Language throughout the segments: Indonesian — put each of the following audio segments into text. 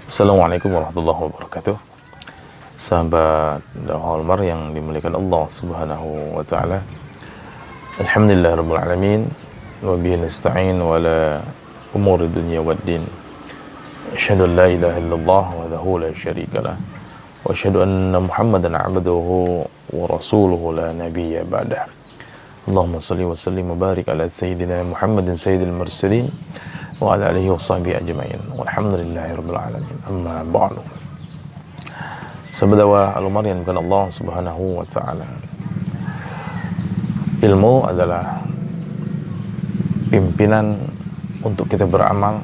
Assalamualaikum warahmatullahi wabarakatuh. Sahabat dakwah Al-Mar yang dimuliakan Allah Subhanahu wa taala. Alhamdulillahirabbil alamin wa bihi nasta'in wa la umuri dunya waddin. Asyhadu an la ilaha illallah wahdahu la syarika lah wa asyhadu anna Muhammadan 'abduhu wa rasuluhu la nabiyya ba'dah. Allahumma shalli wa sallim wa barik ala sayyidina Muhammadin sayyidil mursalin wa ala alihi wa sahbihi ajma'in. Walhamdulillahirabbil alamin. Amma ba'du. Sahabat dakwah Al-Mar yang bukan Allah Subhanahu wa taala. Ilmu adalah pimpinan untuk kita beramal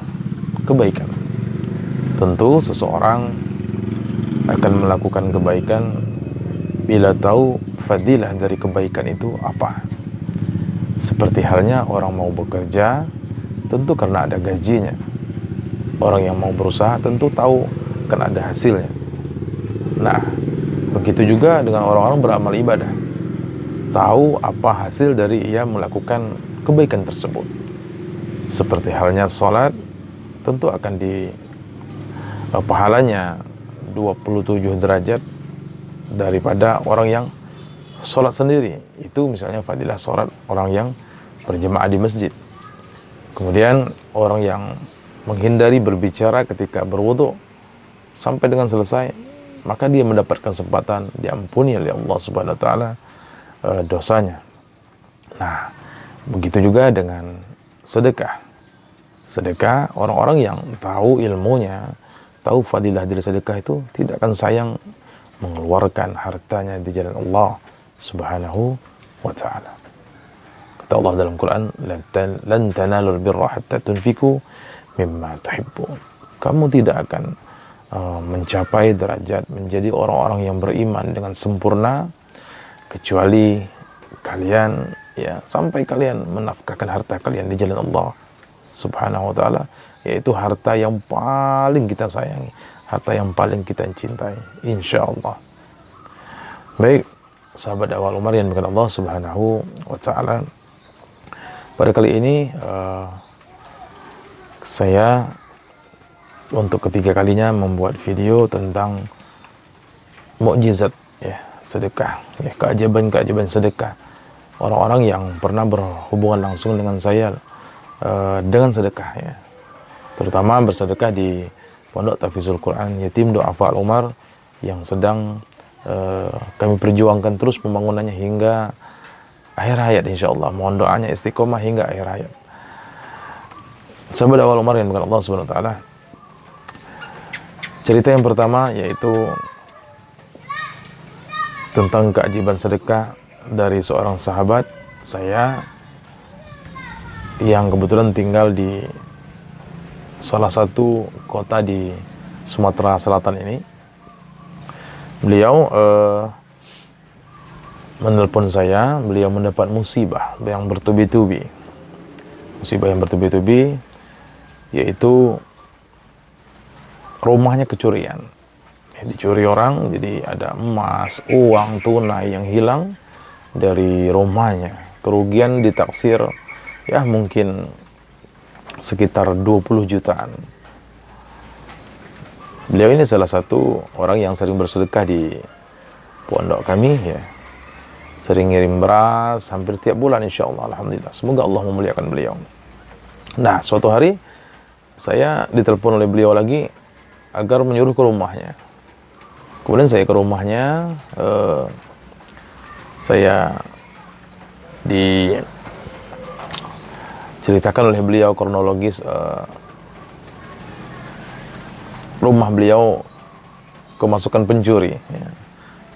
kebaikan. Tentu seseorang akan melakukan kebaikan bila tahu fadilah dari kebaikan itu apa. Seperti halnya orang mau bekerja, tentu karena ada gajinya. Orang yang mau berusaha tentu tahu kan ada hasilnya. Nah, begitu juga dengan orang-orang beramal ibadah. Tahu apa hasil dari ia melakukan kebaikan tersebut. Seperti halnya sholat, tentu akan pahalanya 27 derajat daripada orang yang sholat sendiri. Itu misalnya fadilah sholat orang yang berjemaah di masjid. Kemudian orang yang menghindari berbicara ketika berwudu sampai dengan selesai, maka dia mendapatkan kesempatan diampuni oleh Allah Subhanahu wa taala dosanya. Nah, begitu juga dengan sedekah. Sedekah, orang-orang yang tahu ilmunya, tahu fadilah dari sedekah itu tidak akan sayang mengeluarkan hartanya di jalan Allah Subhanahu wa taala. Kata Allah dalam Quran, lan tanalul birra hatta tunfiku mimma tuhibbun. Kamu tidak akan mencapai derajat menjadi orang-orang yang beriman dengan sempurna kecuali kalian sampai kalian menafkahkan harta kalian di jalan Allah Subhanahu wa taala, yaitu harta yang paling kita sayangi, harta yang paling kita cintai, insyaallah. Baik, sahabat dakwah Al-Mar yang dimuliakan Allah Subhanahu wa taala. Pada kali ini saya untuk ketiga kalinya membuat video tentang mukjizat sedekah, keajaiban-keajaiban sedekah. Orang-orang yang pernah berhubungan langsung dengan saya dengan sedekah, terutama bersedekah di Pondok Tahfidzul Quran Yatim Du'afa Al-Umar yang sedang kami perjuangkan terus pembangunannya hingga akhir hayat insyaallah. Mohon doanya istiqomah hingga akhir hayat. Sahabat dakwah Al-Mar yang dimuliakan Allah Subhanahu wa taala. Cerita yang pertama yaitu tentang keajaiban sedekah dari seorang sahabat saya yang kebetulan tinggal di salah satu kota di Sumatera Selatan ini. Beliau menelpon saya, beliau mendapat musibah yang bertubi-tubi. Musibah yang bertubi-tubi yaitu rumahnya kecurian. Dicuri orang, jadi ada emas, uang tunai yang hilang dari rumahnya. Kerugian ditaksir mungkin sekitar 20 jutaan. Beliau ini salah satu orang yang sering bersedekah di pondok kami, sering ngirim beras hampir tiap bulan insyaallah. Alhamdulillah, semoga Allah memuliakan beliau. Nah, suatu hari saya ditelepon oleh beliau lagi agar menyuruh ke rumahnya. Kemudian saya ke rumahnya, saya diceritakan oleh beliau kronologis rumah beliau kemasukan pencuri.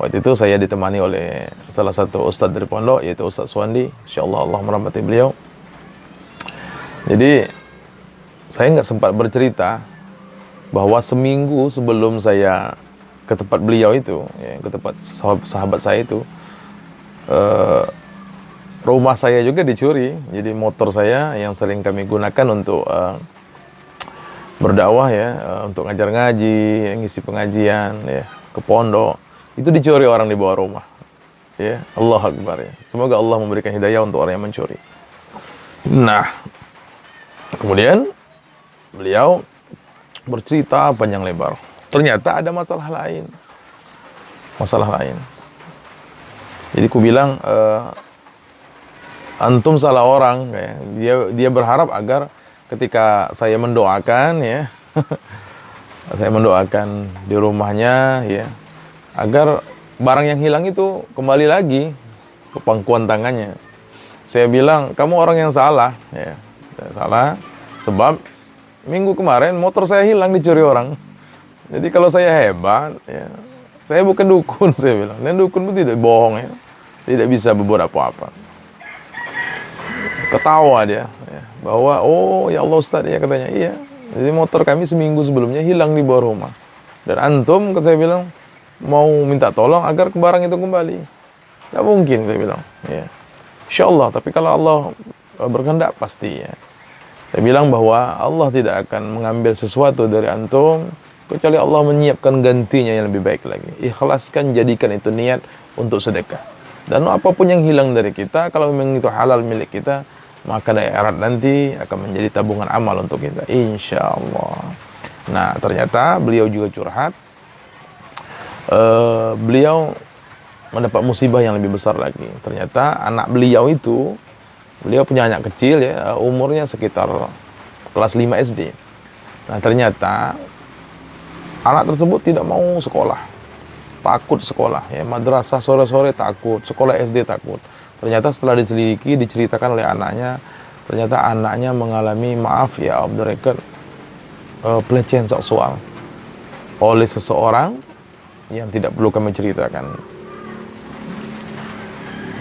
Waktu itu saya ditemani oleh salah satu ustadz dari pondok, yaitu Ustadz Suwandi. Insyaallah Allah merahmati beliau. Jadi saya nggak sempat bercerita bahwa seminggu sebelum saya ke tempat beliau itu, ke tempat sahabat saya itu, rumah saya juga dicuri. Jadi motor saya yang sering kami gunakan untuk berdakwah, untuk ngajar ngaji, ngisi pengajian, ke pondok, itu dicuri orang di bawah rumah. Allahu Akbar. Semoga Allah memberikan hidayah untuk orang yang mencuri. Nah, kemudian beliau bercerita panjang lebar. Ternyata ada masalah lain. Jadi ku bilang, antum salah orang. Dia berharap agar ketika saya mendoakan ya, saya mendoakan di rumahnya ya, agar barang yang hilang itu kembali lagi ke pangkuan tangannya. Saya bilang, kamu orang yang salah ya. Saya salah sebab minggu kemarin motor saya hilang dicuri orang. Jadi kalau saya hebat ya, saya bukan dukun, saya bilang. Dan dukun itu tidak bohong ya. Tidak bisa berbuat apa-apa. Ketawa dia ya, bahwa oh ya Allah Ustaz ya, katanya iya. Jadi motor kami seminggu sebelumnya hilang di bawah rumah. Dan antum, saya bilang, mau minta tolong agar barang itu kembali. Gak mungkin, saya bilang ya. Insya Allah, tapi kalau Allah berkehendak pasti ya. Saya bilang bahwa Allah tidak akan mengambil sesuatu dari antum kecuali Allah menyiapkan gantinya yang lebih baik lagi. Ikhlaskan, jadikan itu niat untuk sedekah. Dan apapun yang hilang dari kita, kalau memang itu halal milik kita, maka di akhirat nanti akan menjadi tabungan amal untuk kita, insya Allah. Nah, ternyata beliau juga curhat. Beliau mendapat musibah yang lebih besar lagi. Ternyata anak beliau itu, beliau punya anak kecil ya, umurnya sekitar kelas 5 SD. Nah, ternyata anak tersebut tidak mau sekolah, takut sekolah ya, madrasah sore-sore takut, sekolah SD takut. Ternyata setelah diselidiki, diceritakan oleh anaknya, ternyata anaknya mengalami, maaf ya off the record, pelecehan seksual oleh seseorang yang tidak perlu kami ceritakan.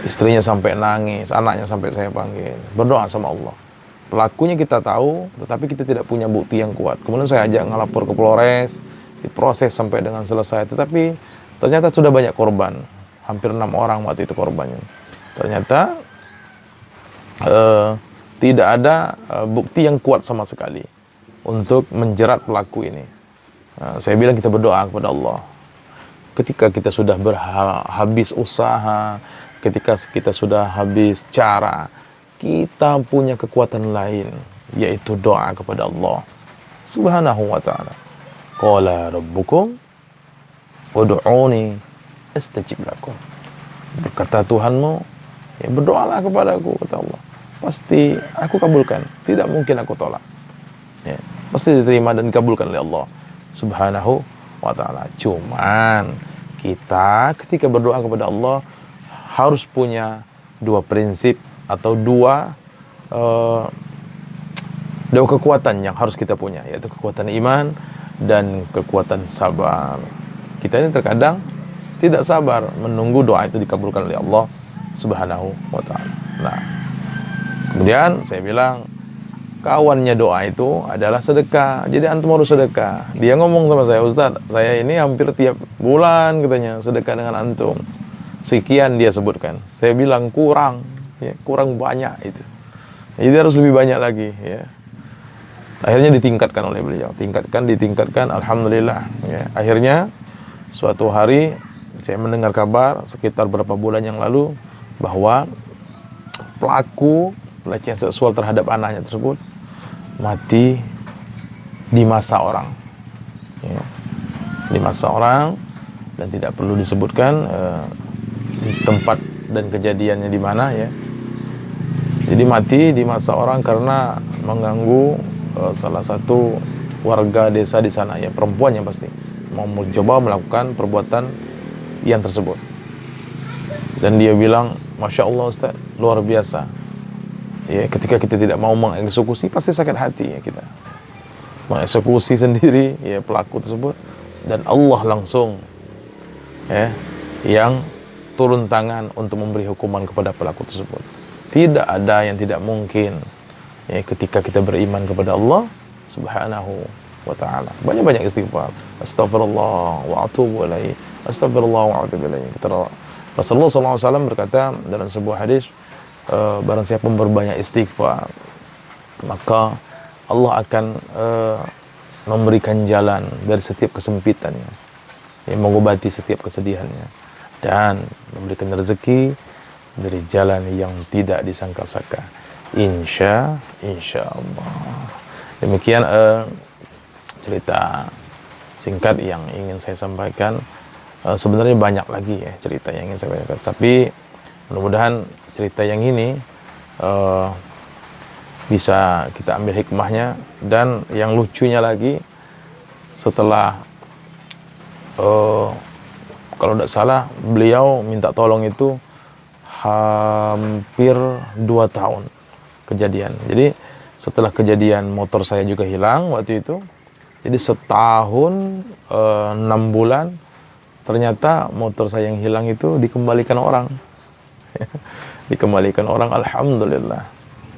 Istrinya sampai nangis, anaknya sampai saya panggil, berdoa sama Allah. Pelakunya kita tahu, tetapi kita tidak punya bukti yang kuat. Kemudian saya ajak ngelapor ke Polres, diproses sampai dengan selesai. Tetapi ternyata sudah banyak korban, hampir 6 orang waktu itu korbannya. Ternyata tidak ada bukti yang kuat sama sekali untuk menjerat pelaku ini. Saya bilang kita berdoa kepada Allah. Ketika kita sudah habis usaha, ketika kita sudah habis cara, kita punya kekuatan lain, yaitu doa kepada Allah Subhanahu wa ta'ala. Qala rabbukum ud'uni astajib lakum. Berkata Tuhanmu, ya berdoalah kepadaku, kata Allah. Pasti aku kabulkan, tidak mungkin aku tolak. Ya, pasti diterima dan dikabulkan oleh Allah Subhanahu wa ta'ala. Cuman kita ketika berdoa kepada Allah harus punya dua prinsip atau dua kekuatan yang harus kita punya, yaitu kekuatan iman dan kekuatan sabar. Kita ini terkadang tidak sabar menunggu doa itu dikabulkan oleh Allah Subhanahu wa ta'ala. Nah, kemudian saya bilang, kawannya doa itu adalah sedekah. Jadi antum harus sedekah. Dia ngomong sama saya, Ustaz, saya ini hampir tiap bulan katanya sedekah dengan antum. Sekian dia sebutkan. Saya bilang kurang, ya, kurang banyak itu. Jadi harus lebih banyak lagi, ya. Akhirnya ditingkatkan oleh beliau, ditingkatkan, alhamdulillah. Ya. Akhirnya suatu hari saya mendengar kabar sekitar beberapa bulan yang lalu bahwa pelaku pelecehan seksual terhadap anaknya tersebut mati di masa orang, ya. Di masa orang, dan tidak perlu disebutkan tempat dan kejadiannya di mana, ya. Jadi mati di masa orang karena mengganggu salah satu warga desa di sana, ya, perempuan yang pasti mau mencoba melakukan perbuatan yang tersebut. Dan dia bilang, Masya Allah Ustaz, luar biasa. Ya, ketika kita tidak mau mengeksekusi pasti sakit hati, ya, kita mengeksekusi sendiri, ya, pelaku tersebut, dan Allah langsung, ya, yang turun tangan untuk memberi hukuman kepada pelaku tersebut. Tidak ada yang tidak mungkin, ya, ketika kita beriman kepada Allah Subhanahu wa ta'ala. Banyak-banyak istighfar, astagfirullah wa atubu ilaih, astagfirullah wa atubu ilaih. Rasulullah SAW berkata dalam sebuah hadis, barang siapa memperbanyak istighfar, maka Allah akan memberikan jalan dari setiap kesempitannya, ya, mengobati setiap kesedihannya, dan memberikan rezeki dari jalan yang tidak disangka-sangka. Insya Allah. Demikian cerita singkat yang ingin saya sampaikan. Sebenarnya banyak lagi ya cerita yang ingin saya sampaikan, tapi mudah-mudahan cerita yang ini bisa kita ambil hikmahnya. Dan yang lucunya lagi, setelah kalau tidak salah beliau minta tolong itu hampir 2 tahun kejadian. Jadi setelah kejadian motor saya juga hilang waktu itu, jadi setahun 6 bulan ternyata motor saya yang hilang itu dikembalikan orang. Dikembalikan orang, alhamdulillah.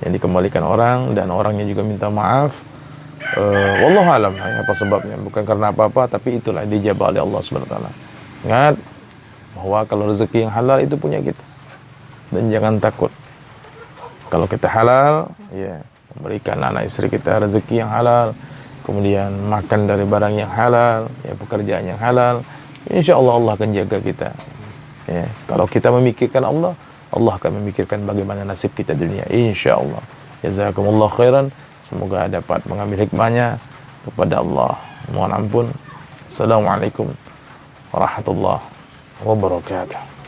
Yang dikembalikan orang, dan orangnya juga minta maaf. Wallahu alam apa sebabnya, bukan karena apa-apa, tapi itulah dijabah oleh Allah Subhanahu wa taala. Ingat bahwa kalau rezeki yang halal itu punya kita. Dan jangan takut. Kalau kita halal, ya, memberikan anak istri kita rezeki yang halal, kemudian makan dari barang yang halal, ya, pekerjaan yang halal, insya Allah Allah akan jaga kita. Ya, kalau kita memikirkan Allah, Allah akan memikirkan bagaimana nasib kita di dunia, insya Allah. Jazakumullah khairan. Semoga dapat mengambil hikmahnya. Kepada Allah mohon ampun. Assalamualaikum warahmatullahi wabarakatuh.